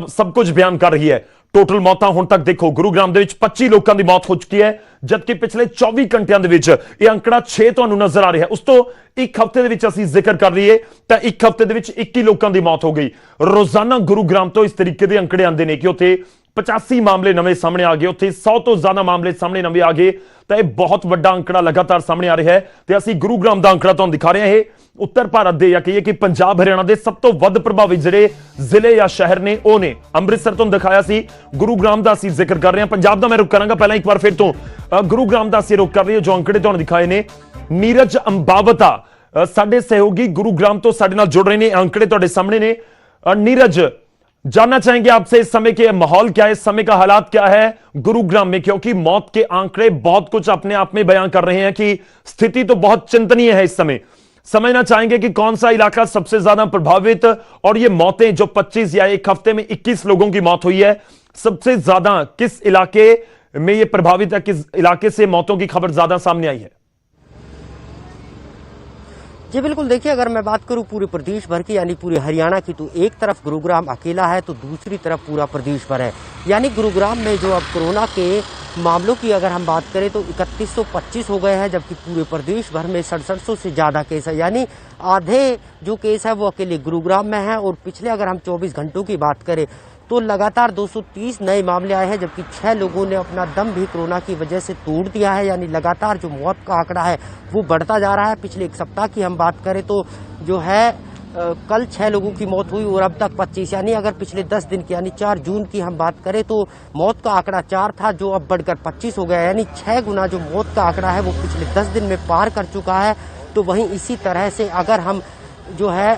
ਸਭ ਕੁਝ ਬਿਆਨ ਕਰ ਰਹੀ ਹੈ। ਟੋਟਲ ਮੌਤਾਂ ਹੁਣ ਤੱਕ ਦੇਖੋ ਗੁਰੂਗ੍ਰਾਮ ਦੇ ਵਿੱਚ 25 ਲੋਕਾਂ ਦੀ ਮੌਤ ਹੋ ਚੁੱਕੀ ਹੈ, ਜਦਕਿ ਪਿਛਲੇ 24 ਘੰਟਿਆਂ ਦੇ ਵਿੱਚ ਇਹ ਅੰਕੜਾ 6 ਤੁਹਾਨੂੰ ਨਜ਼ਰ ਆ ਰਿਹਾ ਹੈ। ਉਸ ਤੋਂ ਇੱਕ ਹਫ਼ਤੇ ਦੇ ਵਿੱਚ ਅਸੀਂ ਜ਼ਿਕਰ ਕਰ ਲਈਏ ਤਾਂ ਇੱਕ ਹਫ਼ਤੇ ਦੇ ਵਿੱਚ 21 ਲੋਕਾਂ ਦੀ ਮੌਤ ਹੋ ਗਈ। ਰੋਜ਼ਾਨਾ ਗੁਰੂਗ੍ਰਾਮ ਤੋਂ ਇਸ ਤਰੀਕੇ ਦੇ ਅੰਕੜੇ ਆਉਂਦੇ ਨੇ ਕਿ ਉੱਥੇ 85 ਮਾਮਲੇ ਨਵੇਂ ਸਾਹਮਣੇ ਆ ਗਏ, ਉੱਥੇ 100 ਤੋਂ ਜ਼ਿਆਦਾ ਮਾਮਲੇ ਸਾਹਮਣੇ ਨਵੇਂ ਆ ਗਏ। ਤਾਂ ਇਹ ਬਹੁਤ ਵੱਡਾ ਅੰਕੜਾ ਲਗਾਤਾਰ ਸਾਹਮਣੇ ਆ ਰਿਹਾ ਹੈ ਤੇ ਅਸੀਂ ਗੁਰੂਗ੍ਰਾਮ ਦਾ ਅੰਕੜਾ ਤੁਹਾਨੂੰ ਦਿਖਾ ਰਹੇ ਹਾਂ। ਇਹ ਉੱਤਰ ਭਾਰਤ ਦੇ ਜਾਂ ਕਹੀਏ ਕਿ ਪੰਜਾਬ ਹਰਿਆਣਾ ਦੇ ਸਭ ਤੋਂ ਵੱਧ ਪ੍ਰਭਾਵਿਤ ਜਿਹੜੇ ਜ਼ਿਲ੍ਹੇ ਜਾਂ ਸ਼ਹਿਰ ਨੇ ਉਹ ਨੇ। ਅੰਮ੍ਰਿਤਸਰ ਤੋਂ ਦਿਖਾਇਆ ਸੀ, ਗੁਰੂਗ੍ਰਾਮ ਦਾ ਅਸੀਂ ਜ਼ਿਕਰ ਕਰ ਰਹੇ ਹਾਂ। ਪੰਜਾਬ ਦਾ ਮੈਂ ਰੁਕ ਕਰਾਂਗਾ, ਪਹਿਲਾਂ ਇੱਕ ਵਾਰ ਫਿਰ ਤੋਂ ਗੁਰੂਗ੍ਰਾਮ ਦਾ ਅਸੀਂ ਰੁਕ ਕਰ ਰਹੇ ਹਾਂ। ਜੋ ਅੰਕੜੇ ਤੁਹਾਨੂੰ ਦਿਖਾਏ ਨੇ, ਨੀਰਜ ਅੰਬਾਵਤਾ ਸਾਡੇ ਸਹਿਯੋਗੀ ਗੁਰੂਗ੍ਰਾਮ ਤੋਂ ਸਾਡੇ ਨਾਲ जुड़ रहे हैं। अंकड़े ਤੁਹਾਡੇ सामने ने। नीरज, जानना चाहेंगे आपसे इस समय के माहौल क्या है, इस समय का हालात क्या है गुरुग्राम में, क्योंकि मौत के आंकड़े बहुत कुछ अपने आप में बयान कर रहे हैं कि स्थिति तो बहुत चिंतनीय है। इस समय समझना चाहेंगे कि कौन सा इलाका सबसे ज्यादा प्रभावित, और ये मौतें जो 25 या एक हफ्ते में 21 लोगों की मौत हुई है, सबसे ज्यादा किस इलाके में ये प्रभावित है, किस इलाके से मौतों की खबर ज्यादा सामने आई है? जी बिल्कुल, देखिए अगर मैं बात करूं पूरे प्रदेश भर की यानी पूरे हरियाणा की, तो एक तरफ गुरुग्राम अकेला है तो दूसरी तरफ पूरा प्रदेश भर है। यानी गुरुग्राम में जो अब कोरोना के मामलों की अगर हम बात करें तो 3125 हो गए हैं, जबकि पूरे प्रदेश भर में 6700 से ज़्यादा केस है। यानी आधे जो केस है वो अकेले गुरुग्राम में है। और पिछले अगर हम 24 घंटों की बात करें तो लगातार 230 नए मामले आए हैं, जबकि 6 लोगों ने अपना दम भी कोरोना की वजह से तोड़ दिया है। यानी लगातार जो मौत का आंकड़ा है वो बढ़ता जा रहा है। पिछले एक सप्ताह की हम बात करें तो जो है कल 6 लोगों की मौत हुई और अब तक 25। यानी अगर पिछले 10 दिन की यानी 4 जून की हम बात करें तो मौत का आंकड़ा 4 था, जो अब बढ़कर 25 हो गया। यानी 6 गुना जो मौत का आंकड़ा है वो पिछले 10 दिन में पार कर चुका है। तो वहीं इसी तरह से अगर हम जो है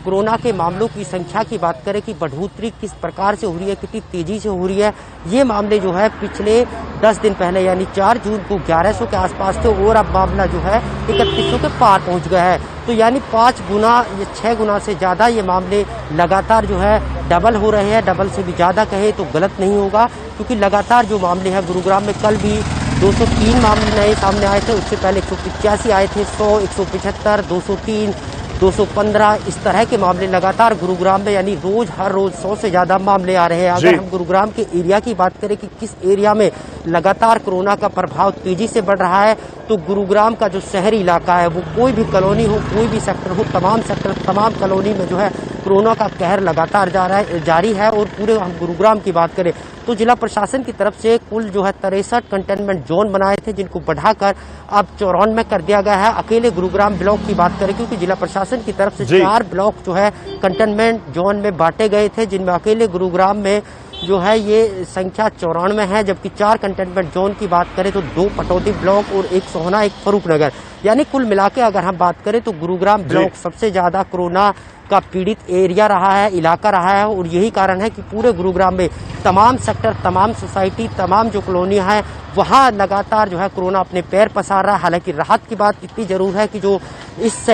कोरोना के मामलों की संख्या की बात करें कि बढ़ोतरी किस प्रकार से हो रही है, कितनी तेजी से हो रही है, ये मामले जो है पिछले 10 दिन पहले यानी 4 जून को 1100 के आसपास थे और अब मामला जो है 3100 के पार पहुंच गया है। तो यानी 5 गुना या 6 गुना से ज़्यादा ये मामले लगातार जो है डबल हो रहे हैं। डबल से भी ज़्यादा कहे तो गलत नहीं होगा, क्योंकि लगातार जो मामले हैं गुरुग्राम में कल भी 203 मामले नए सामने आए थे, उससे पहले 185 आए थे, 100, 175, 203, 215 इस तरह के मामले लगातार गुरुग्राम में, यानी रोज हर रोज 100 से ज्यादा मामले आ रहे हैं। अगर हम गुरुग्राम के एरिया की बात करें कि किस एरिया में लगातार कोरोना का प्रभाव तेजी से बढ़ रहा है, तो गुरुग्राम का जो शहरी इलाका है, वो कोई भी कॉलोनी हो, कोई भी सेक्टर हो, तमाम सेक्टर, तमाम कॉलोनी में जो है कोरोना का कहर लगातार जारी है। और पूरे हम गुरुग्राम की बात करें तो जिला प्रशासन की तरफ से कुल जो है 63 कंटेनमेंट जोन बनाए थे, जिनको बढ़ाकर अब 94 कर दिया गया है। अकेले गुरुग्राम ब्लॉक की बात करें, क्योंकि जिला प्रशासन की तरफ से 4 ब्लॉक जो है कंटेनमेंट जोन में बांटे गए थे, जिनमें अकेले गुरुग्राम में जो है ये संख्या 94 है, जबकि 4 कंटेनमेंट जोन की बात करें तो 2 पटौदी ब्लॉक और 1 सोहना, 1 फरूखनगर, यानी कुल मिला के अगर हम बात करें तो गुरुग्राम ब्लॉक सबसे ज्यादा कोरोना का पीड़ित एरिया रहा है, इलाका रहा है। और यही कारण है कि पूरे गुरुग्राम में तमाम सेक्टर, तमाम सोसाइटी, तमाम जो कॉलोनियां हैं, वहां लगातार जो है कोरोना अपने पैर पसार रहा है। हालांकि राहत की बात इतनी जरूर है कि जो इस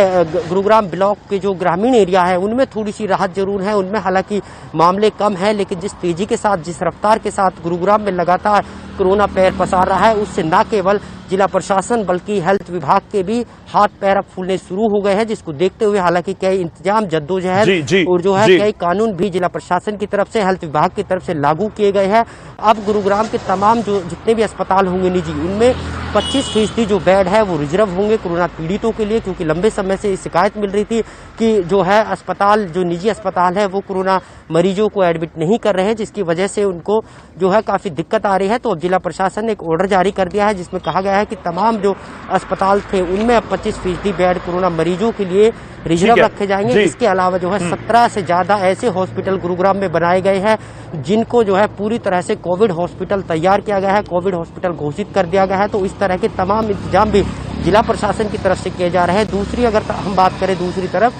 गुरुग्राम ब्लॉक के जो ग्रामीण एरिया है उनमें थोड़ी सी राहत जरूर है, उनमें हालांकि मामले कम है, लेकिन जिस तेजी के साथ, जिस रफ्तार के साथ गुरुग्राम में लगातार कोरोना पैर पसार रहा है, उससे न केवल जिला प्रशासन बल्कि हेल्थ विभाग के भी हाथ पैर अब फूलने शुरू हो गए हैं, जिसको देखते हुए हालांकि कई इंतजाम, जद्दोजहद और जो है कई कानून भी जिला प्रशासन की तरफ से, हेल्थ विभाग की तरफ से लागू किए गए हैं। अब गुरुग्राम के तमाम जो जितने भी अस्पताल होंगे निजी, उनमें 25% जो बेड है वो रिजर्व होंगे कोरोना पीड़ितों के लिए, क्योंकि लंबे समय से शिकायत मिल रही थी कि जो है अस्पताल, जो निजी अस्पताल है वो कोरोना मरीजों को एडमिट नहीं कर रहे हैं, जिसकी वजह से उनको जो है काफी दिक्कत आ रही है। तो अब जिला प्रशासन ने एक ऑर्डर जारी कर दिया है, जिसमें कहा गया है कि तमाम जो अस्पताल थे उनमें अब 25% बेड कोरोना मरीजों के लिए रिजर्व रखे जाएंगे। इसके अलावा जो है 17 से ज्यादा ऐसे हॉस्पिटल गुरुग्राम में बनाए गए हैं, जिनको जो है पूरी तरह से कोविड हॉस्पिटल तैयार किया गया है, कोविड हॉस्पिटल घोषित कर दिया गया है। तो इस तरह के तमाम इंतजाम भी जिला प्रशासन की तरफ से किए जा रहे हैं। दूसरी अगर हम बात करें दूसरी तरफ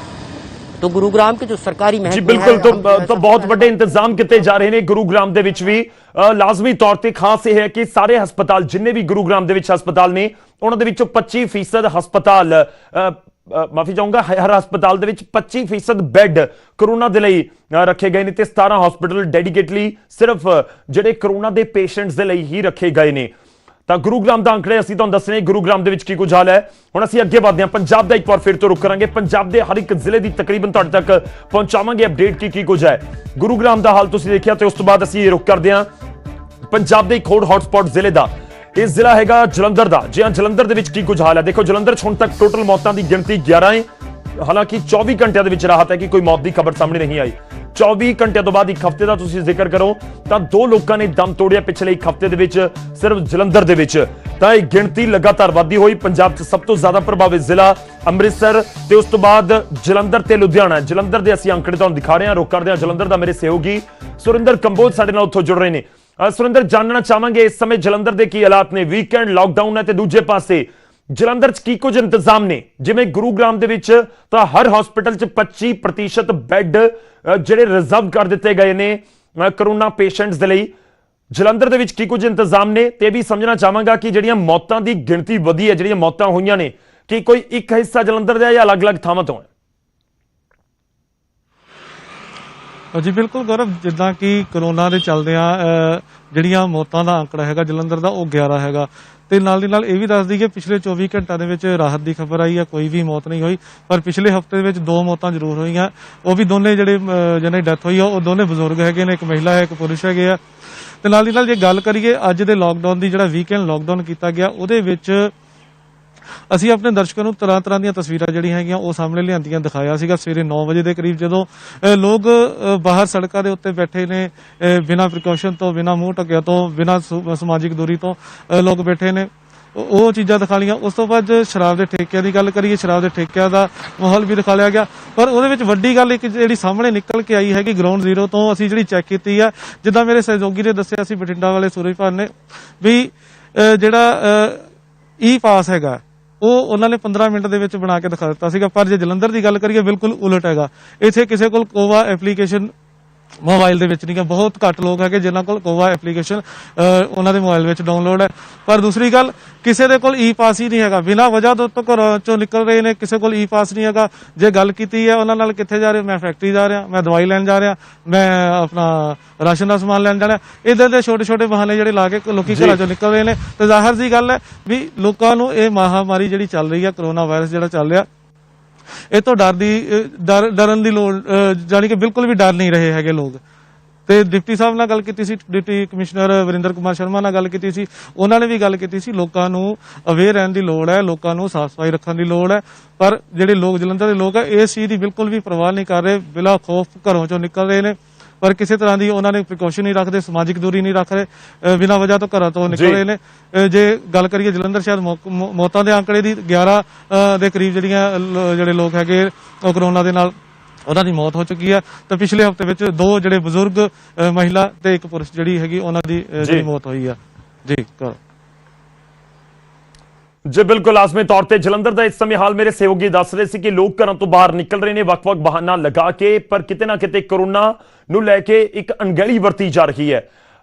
तो गुरुग्राम के जो सरकारी महकमे जी बिल्कुल, तो बहुत बड़े इंतजाम किए जा रहे हैं गुरुग्राम ਦੇ ਵਿੱਚ ਵੀ। ਲਾਜ਼ਮੀ ਤੌਰ ਤੇ ਖਾਸ ਇਹ ਹੈ ਕਿ ਸਾਰੇ ਹਸਪਤਾਲ ਜਿੰਨੇ ਵੀ ਗੁरुग्राम ਦੇ ਵਿੱਚ ਹਸਪਤਾਲ ਨੇ, ਉਹਨਾਂ ਦੇ ਵਿੱਚੋਂ 25% ਹਸਪਤਾਲ, ਮਾਫੀ ਚਾਹੂੰਗਾ, ਹਰ ਹਸਪਤਾਲ ਦੇ ਵਿੱਚ 25% ਬੈੱਡ ਕੋਰੋਨਾ ਦੇ ਲਈ ਰੱਖੇ ਗਏ ਨੇ ਤੇ 17 ਹਸਪਤਾਲ ਡੈਡੀਕੇਟਲੀ ਸਿਰਫ ਜਿਹੜੇ ਕੋਰੋਨਾ ਦੇ ਪੇਸ਼ੈਂਟਸ ਦੇ ਲਈ ਹੀ ਰੱਖੇ ਗਏ ਨੇ। ਤਾਂ ਗੁरुग्राम ਦਾ ਅੰਕੜੇ ਅਸੀਂ ਤੁਹਾਨੂੰ ਦੱਸਣੇ ਗੁरुग्राम ਦੇ ਵਿੱਚ ਕੀ ਕੁਝ ਹਾਲ ਹੈ। ਹੁਣ ਅਸੀਂ ਅੱਗੇ ਵਧਦੇ ਹਾਂ, ਪੰਜਾਬ ਦਾ ਇੱਕ ਵਾਰ ਫਿਰ ਤੋਂ ਰੁਕ ਕਰਾਂਗੇ, ਪੰਜਾਬ ਦੇ ਹਰ ਇੱਕ ਜ਼ਿਲ੍ਹੇ ਦੀ ਤਕਰੀਬਨ ਤੁਹਾਡੇ ਤੱਕ ਪਹੁੰਚਾਵਾਂਗੇ ਅਪਡੇਟ ਕੀ ਕੁਝ ਹੈ। ਗੁरुग्राम ਦਾ ਹਾਲ ਤੁਸੀਂ ਦੇਖਿਆ ਤੇ ਉਸ ਤੋਂ ਬਾਅਦ ਅਸੀਂ ਇਹ ਰੁਕ ਕਰਦੇ ਹਾਂ ਪੰਜਾਬ ਦੇ ਇੱਕ ਹੋਰ ਹੌਟਸਪੌਟ ਜ਼ਿਲ੍ਹੇ ਦਾ। ਇਹ ਜ਼ਿਲ੍ਹਾ ਹੈਗਾ ਜਲੰਧਰ ਦਾ। ਜੀ ਹਾਂ, ਜਲੰਧਰ ਦੇ ਵਿੱਚ ਕੀ ਕੁਝ ਹਾਲ ਹੈ ਦੇਖੋ। ਜਲੰਧਰ 'ਚ ਹੁਣ ਤੱਕ ਟੋਟਲ ਮੌਤਾਂ ਦੀ ਗਿਣਤੀ 11 ਹੈ। ਹਾਲਾਂਕਿ 24 ਘੰਟਿਆਂ ਦੇ ਵਿੱਚ ਰਾਹਤ ਹੈ ਕਿ ਕੋਈ ਮੌਤ ਦੀ ਖਬਰ ਸਾਹਮਣੇ ਨਹੀਂ ਆਈ। 24 ਘੰਟਿਆਂ ਤੋਂ ਬਾਅਦ ਇੱਕ ਹਫ਼ਤੇ ਦਾ ਤੁਸੀਂ ਜ਼ਿਕਰ ਕਰੋ ਤਾਂ 2 ਲੋਕਾਂ ਨੇ ਦਮ ਤੋੜਿਆ ਪਿਛਲੇ ਇੱਕ ਹਫ਼ਤੇ ਦੇ ਵਿੱਚ ਸਿਰਫ ਜਲੰਧਰ ਦੇ ਵਿੱਚ। ਤਾਂ ਇਹ ਗਿਣਤੀ ਲਗਾਤਾਰ ਵਧਦੀ ਹੋਈ। ਪੰਜਾਬ 'ਚ ਸਭ ਤੋਂ ਜ਼ਿਆਦਾ ਪ੍ਰਭਾਵਿਤ ਜ਼ਿਲ੍ਹਾ ਅੰਮ੍ਰਿਤਸਰ ਤੇ ਉਸ ਤੋਂ ਬਾਅਦ ਜਲੰਧਰ ਤੇ ਲੁਧਿਆਣਾ। ਜਲੰਧਰ ਦੇ ਅਸੀਂ ਅੰਕੜੇ ਤੁਹਾਨੂੰ ਦਿਖਾ ਰਹੇ ਹਾਂ। ਰੁਕ ਕਰਦੇ ਹਾਂ ਜਲੰਧਰ ਦਾ ਮੇਰੇ ਸਹਿਯੋਗੀ ਸੁਰਿੰਦਰ ਕੰਬੋਜ ਸਾਡੇ ਨਾਲ ਉੱਥੋਂ ਜੁੜ ਰਹੇ ਨੇ। ਸੁਰਿੰਦਰ, ਜਾਣਨਾ ਚਾਹਾਂਗੇ ਇਸ ਸਮੇਂ ਜਲੰਧਰ ਦੇ ਕੀ ਹਾਲਾਤ ਨੇ? ਵੀਕਐਂਡ ਲਾਕਡਾਊਨ ਹੈ ਤੇ ਦੂਜੇ ਪਾਸੇ ਜਲੰਧਰ 'ਚ ਕੀ ਕੁਝ ਇੰਤਜ਼ਾਮ ਨੇ? ਜਿਵੇਂ ਗੁरुग्राम ਦੇ ਵਿੱਚ ਤਾਂ ਹਰ ਹਸਪੀਟਲ 'ਚ 25% ਬੈੱਡ ਜਿਹੜੇ ਰਿਜ਼ਰਵ ਕਰ ਦਿੱਤੇ ਗਏ ਨੇ ਕੋਰੋਨਾ ਪੇਸ਼ੈਂਟਸ ਦੇ ਲਈ। ਜਲੰਧਰ ਦੇ ਵਿੱਚ ਕੀ ਕੁਝ ਇੰਤਜ਼ਾਮ ਨੇ ਤੇ ਵੀ ਸਮਝਣਾ ਚਾਹਾਂਗਾ ਕਿ ਜਿਹੜੀਆਂ ਮੌਤਾਂ ਦੀ ਗਿਣਤੀ ਵਧੀ ਹੈ, ਜਿਹੜੀਆਂ ਮੌਤਾਂ ਹੋਈਆਂ ਨੇ, ਕਿ ਕੋਈ ਇੱਕ ਹਿੱਸਾ ਜਲੰਧਰ ਦਾ ਜਾਂ ਅਲੱਗ-ਅਲੱਗ ਥਾਵਾਂ ਤੋਂ ਹੈ? जी बिल्कुल गौरव, जिदा कि कोरोना के चलदियां ਜਿਹੜੀਆਂ ਮੌਤਾਂ ਦਾ ਅੰਕੜਾ ਹੈਗਾ ਜਲੰਧਰ ਦਾ ਉਹ 11 ਹੈਗਾ ਤੇ ਨਾਲ ਦੀ ਨਾਲ ਇਹ ਵੀ ਦੱਸ ਦਈਏ ਕਿ ਪਿਛਲੇ 24 ਘੰਟਿਆਂ ਦੇ ਵਿੱਚ ਰਾਹਤ ਦੀ ਖਬਰ ਆਈ ਹੈ, ਕੋਈ ਵੀ ਮੌਤ ਨਹੀਂ ਹੋਈ। ਪਰ ਪਿਛਲੇ ਹਫਤੇ ਦੇ ਵਿੱਚ 2 ਮੌਤਾਂ ਜ਼ਰੂਰ ਹੋਈਆਂ। ਉਹ ਵੀ ਦੋਨੇ ਜਿਹੜੇ ਜਿਹਨਾਂ ਦੀ ਡੈਥ ਹੋਈ ਆ ਉਹ ਦੋਨੇ ਬਜ਼ੁਰਗ ਹੈਗੇ ਨੇ, ਇੱਕ ਮਹਿਲਾ ਹੈ, ਇੱਕ ਪੁਰਸ਼ ਹੈਗੇ ਆ। ਤੇ ਨਾਲ ਦੀ ਨਾਲ ਜੇ ਗੱਲ ਕਰੀਏ ਅੱਜ ਦੇ ਲਾਕਡਾਊਨ ਦੀ, ਜਿਹੜਾ ਵੀਕਐਂਡ ਲਾਕਡਾਊਨ ਕੀਤਾ ਗਿਆ ਉਹਦੇ ਵਿੱਚ ਅਸੀਂ ਆਪਣੇ ਦਰਸ਼ਕਾਂ ਨੂੰ ਤਰ੍ਹਾਂ ਤਰ੍ਹਾਂ ਦੀਆਂ ਤਸਵੀਰਾਂ ਜਿਹੜੀਆਂ ਹੈਗੀਆਂ ਉਹ ਸਾਹਮਣੇ ਲਿਆਂਦੀਆਂ ਦਿਖਾਇਆ ਸੀਗਾ। ਸਵੇਰੇ 9 ਵਜੇ ਦੇ ਕਰੀਬ ਜਦੋਂ ਲੋਕ ਬਾਹਰ ਸੜਕਾਂ ਦੇ ਉੱਤੇ ਬੈਠੇ ਨੇ, ਬਿਨਾਂ ਪ੍ਰੀਕਾਸ਼ਨ ਤੋਂ, ਬਿਨਾਂ ਮੂੰਹ ਢੱਕਿਆ ਤੋਂ, ਬਿਨਾਂ ਸਮਾਜਿਕ ਦੂਰੀ ਤੋਂ ਲੋਕ ਬੈਠੇ ਨੇ, ਉਹ ਚੀਜ਼ਾਂ ਦਿਖਾ ਲਈਆਂ। ਉਸ ਤੋਂ ਬਾਅਦ ਸ਼ਰਾਬ ਦੇ ਠੇਕਿਆਂ ਦੀ ਗੱਲ ਕਰੀਏ, ਸ਼ਰਾਬ ਦੇ ਠੇਕਿਆਂ ਦਾ ਮਾਹੌਲ ਵੀ ਦਿਖਾ ਲਿਆ ਗਿਆ। ਪਰ ਉਹਦੇ ਵਿੱਚ ਵੱਡੀ ਗੱਲ ਇੱਕ ਜਿਹੜੀ ਸਾਹਮਣੇ ਨਿਕਲ ਕੇ ਆਈ ਹੈਗੀ ਗਰਾਊਂਡ ਜ਼ੀਰੋ ਤੋਂ, ਅਸੀਂ ਜਿਹੜੀ ਚੈੱਕ ਕੀਤੀ ਆ, ਜਿੱਦਾਂ ਮੇਰੇ ਸਹਿਯੋਗੀ ਨੇ ਦੱਸਿਆ ਸੀ ਬਠਿੰਡਾ ਵਾਲੇ ਸੂਰਜ ਭਾਨ ਨੇ, ਵੀ ਜਿਹੜਾ ਈ ਪਾਸ ਹੈਗਾ ਉਹ ਉਹਨਾਂ ਨੇ 15 ਮਿੰਟ ਦੇ ਵਿੱਚ ਬਣਾ ਕੇ ਦਿਖਾ ਦਿੱਤਾ ਸੀਗਾ। ਪਰ ਜੇ ਜਲੰਧਰ ਦੀ ਗੱਲ ਕਰੀਏ ਬਿਲਕੁਲ ਉਲਟ ਹੈਗਾ। ਇੱਥੇ ਕਿਸੇ ਕੋਲ ਕੋਵਾ ਐਪਲੀਕੇਸ਼ਨ ਮੋਬਾਈਲ ਦੇ ਵਿੱਚ ਨਹੀਂ ਗਾ, ਬਹੁਤ ਘੱਟ ਲੋਕ ਹੈਗੇ ਜਿਨ੍ਹਾਂ ਕੋਲ ਕੋਵਾ ਐਪਲੀਕੇਸ਼ਨ ਉਹਨਾਂ ਦੇ ਮੋਬਾਈਲ ਵਿੱਚ ਡਾਊਨਲੋਡ ਹੈ। ਪਰ ਦੂਸਰੀ ਗੱਲ, ਕਿਸੇ ਦੇ ਕੋਲ ਈ ਪਾਸ ਹੀ ਨਹੀਂ ਹੈਗਾ, ਬਿਨਾਂ ਵਜ੍ਹਾ ਤੋਂ ਘਰੋਂ ਚੋਂ ਨਿਕਲ ਰਹੇ ਨੇ, ਕਿਸੇ ਕੋਲ ਈ ਪਾਸ ਨਹੀਂ ਹੈਗਾ। ਜੇ ਗੱਲ ਕੀਤੀ ਹੈ ਉਹਨਾਂ ਨਾਲ, ਕਿੱਥੇ ਜਾ ਰਹੇ, ਮੈਂ ਫੈਕਟਰੀ ਜਾ ਰਿਹਾ, ਮੈਂ ਦਵਾਈ ਲੈਣ ਜਾ ਰਿਹਾ, ਮੈਂ ਆਪਣਾ ਰਾਸ਼ਨ ਦਾ ਸਮਾਨ ਲੈਣ ਜਾਣਾ, ਇਦਾਂ ਦੇ ਛੋਟੇ ਛੋਟੇ ਬਹਾਨੇ ਜਿਹੜੇ ਲਾ ਕੇ ਲੋਕੀ ਘਰਾਂ ਚੋਂ ਨਿਕਲ ਰਹੇ ਨੇ। ਤੇ ਜ਼ਾਹਰ ਜੀ ਗੱਲ ਹੈ ਵੀ ਲੋਕਾਂ ਨੂੰ ਇਹ ਮਹਾਮਾਰੀ ਜਿਹੜੀ ਚੱਲ ਰਹੀ ਹੈ, ਕਰੋਨਾ ਵਾਇਰਸ ਜਿਹੜਾ ਚੱਲ ਰਿਹਾ, ਇਹ ਤੋਂ ਡਰਨ ਦੀ ਲੋੜ, ਜਾਣੀ ਕਿ ਬਿਲਕੁਲ ਵੀ ਡਰ ਨਹੀਂ ਰਹੇ ਹੈਗੇ ਲੋਕ। ਤੇ ਡਿਪਟੀ ਸਾਹਿਬ ਨਾਲ ਗੱਲ ਕੀਤੀ ਸੀ, ਡਿਪਟੀ ਕਮਿਸ਼ਨਰ ਵਰਿੰਦਰ ਕੁਮਾਰ ਸ਼ਰਮਾ ਨਾਲ ਗੱਲ ਕੀਤੀ ਸੀ, ਉਹਨਾਂ ਨੇ ਵੀ ਗੱਲ ਕੀਤੀ ਸੀ ਲੋਕਾਂ ਨੂੰ ਅਵੇਅਰ ਰਹਿਣ ਦੀ ਲੋੜ ਹੈ, ਲੋਕਾਂ ਨੂੰ ਸਾਫ਼ ਸਫਾਈ ਰੱਖਣ ਦੀ ਲੋੜ ਹੈ। ਪਰ ਜਿਹੜੇ ਲੋਕ ਜਲੰਧਰ ਦੇ ਲੋਕ ਹੈ ਇਸ ਚੀਜ਼ ਦੀ ਬਿਲਕੁਲ ਵੀ ਪਰਵਾਹ ਨਹੀਂ ਕਰ ਰਹੇ, ਬਿਲਾ ਖੌਫ ਘਰੋਂ ਚੋਂ ਨਿਕਲ ਰਹੇ ਨੇ, ਪਰ ਕਿਸੇ ਤਰ੍ਹਾਂ ਦੀ ਉਹਨਾਂ ਨੇ ਪ੍ਰੀਕਾਸ਼ਨ ਨਹੀਂ ਰੱਖਦੇ, ਸਮਾਜਿਕ ਦੂਰੀ ਨਹੀਂ ਰੱਖ ਰਹੇ, ਬਿਨਾਂ ਵਜ੍ਹਾ ਤੋਂ ਘਰਾਂ ਤੋਂ ਨਿਕਲ ਰਹੇ ਨੇ। ਜੇ ਗੱਲ ਕਰੀਏ ਜਲੰਧਰ ਸ਼ਹਿਰ ਮੌਤਾਂ ਦੇ ਅੰਕੜੇ ਦੀ 11 ਦੇ ਕਰੀਬ ਜਿਹੜੇ ਲੋਕ ਹੈਗੇ ਉਹ ਕਰੋਨਾ ਦੇ ਨਾਲ ਉਹਨਾਂ ਦੀ ਮੌਤ ਹੋ ਚੁੱਕੀ ਹੈ। ਤਾਂ ਪਿਛਲੇ ਹਫ਼ਤੇ ਵਿੱਚ 2 ਜਿਹੜੇ ਬਜ਼ੁਰਗ ਮਹਿਲਾ ਤੇ ਇੱਕ ਪੁਰਸ਼ ਜਿਹੜੀ ਹੈਗੀ ਉਹਨਾਂ ਦੀ ਜਿਹੜੀ ਮੌਤ ਹੋਈ ਆ। ਜੀ ਕਰੋ ਜੀ ਬਿਲਕੁਲ ਲਾਜ਼ਮੀ ਤੌਰ ਤੇ ਜਲੰਧਰ ਦਾ ਇਸ ਸਮੇਂ ਹਾਲ ਮੇਰੇ ਸਹਿਯੋਗੀ ਦੱਸ ਰਹੇ ਸੀ ਕਿ ਲੋਕ ਘਰਾਂ ਤੋਂ ਬਾਹਰ ਨਿਕਲ ਰਹੇ ਨੇ ਵੱਖ-ਵੱਖ ਬਹਾਨਾ ਲਗਾ ਕੇ, ਪਰ ਕਿਤੇ ਨਾ ਕਿਤੇ ਕਰੋਨਾ ਨੂੰ ਲੈ ਕੇ ਇੱਕ ਅਣਗਹਿਲੀ ਵਰਤੀ ਜਾ ਰਹੀ ਹੈ।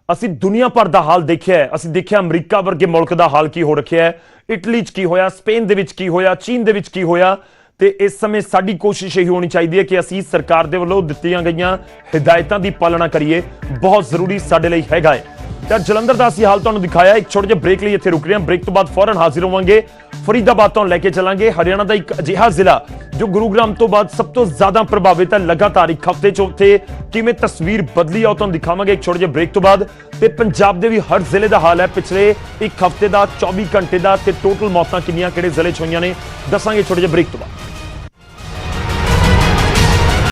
ਅਸੀਂ ਦੁਨੀਆ ਭਰ ਦਾ ਹਾਲ ਦੇਖਿਆ ਹੈ, ਅਸੀਂ ਦੇਖਿਆ ਅਮਰੀਕਾ ਵਰਗੇ ਮੁਲਕ ਦਾ ਹਾਲ ਕੀ ਹੋ ਰੱਖਿਆ ਹੈ, ਇਟਲੀ 'ਚ ਕੀ ਹੋਇਆ, ਸਪੇਨ ਦੇ ਵਿੱਚ ਕੀ ਹੋਇਆ, ਚੀਨ ਦੇ ਵਿੱਚ ਕੀ ਹੋਇਆ। ਤੇ ਇਸ ਸਮੇਂ ਸਾਡੀ ਕੋਸ਼ਿਸ਼ ਇਹ ਹੋਣੀ ਚਾਹੀਦੀ ਹੈ ਕਿ ਅਸੀਂ ਸਰਕਾਰ ਦੇ ਵੱਲੋਂ ਦਿੱਤੀਆਂ ਗਈਆਂ ਹਿਦਾਇਤਾਂ ਦੀ ਪਾਲਣਾ ਕਰੀਏ, ਬਹੁਤ ਜ਼ਰੂਰੀ ਸਾਡੇ ਲਈ ਹੈਗਾ ਹੈ। ਤਾਂ ਜਲੰਧਰ ਦਾ ਅਸੀਂ ਹਾਲ ਤੁਹਾਨੂੰ ਦਿਖਾਇਆ। ਇੱਕ ਛੋਟੇ ਜਿਹੇ ਬ੍ਰੇਕ ਲਈ ਇੱਥੇ ਰੁਕ ਰਹੇ ਹਾਂ, ਬ੍ਰੇਕ ਤੋਂ ਬਾਅਦ ਫੌਰਨ ਹਾਜ਼ਰ ਹੋਵਾਂਗੇ। ਫਰੀਦਾਬਾਦ ਤੋਂ ਲੈ ਕੇ ਚੱਲਾਂਗੇ ਹਰਿਆਣਾ ਦਾ ਇੱਕ ਅਜਿਹਾ ਜ਼ਿਲ੍ਹਾ ਜੋ ਗੁਰੂਗ੍ਰਾਮ ਤੋਂ ਬਾਅਦ ਸਭ ਤੋਂ ਜ਼ਿਆਦਾ ਪ੍ਰਭਾਵਿਤ ਹੈ। ਲਗਾਤਾਰ ਇੱਕ ਹਫ਼ਤੇ 'ਚ ਉੱਥੇ ਕਿਵੇਂ ਤਸਵੀਰ ਬਦਲੀ ਆ ਤੁਹਾਨੂੰ ਦਿਖਾਵਾਂਗੇ ਇੱਕ ਛੋਟੇ ਜਿਹੇ ਬ੍ਰੇਕ ਤੋਂ ਬਾਅਦ। ਤੇ ਪੰਜਾਬ ਦੇ ਵੀ ਹਰ ਜ਼ਿਲ੍ਹੇ ਦਾ ਹਾਲ ਹੈ ਪਿਛਲੇ ਇੱਕ ਹਫ਼ਤੇ ਦਾ, 24 ਘੰਟੇ ਦਾ, ਤੇ ਟੋਟਲ ਮੌਤਾਂ ਕਿੰਨੀਆਂ ਕਿਹੜੇ ਜ਼ਿਲ੍ਹੇ 'ਚ ਹੋਈਆਂ ਨੇ ਦੱਸਾਂਗੇ ਛੋਟੇ ਜਿਹੇ ਬ੍ਰੇਕ ਤੋਂ ਬਾਅਦ।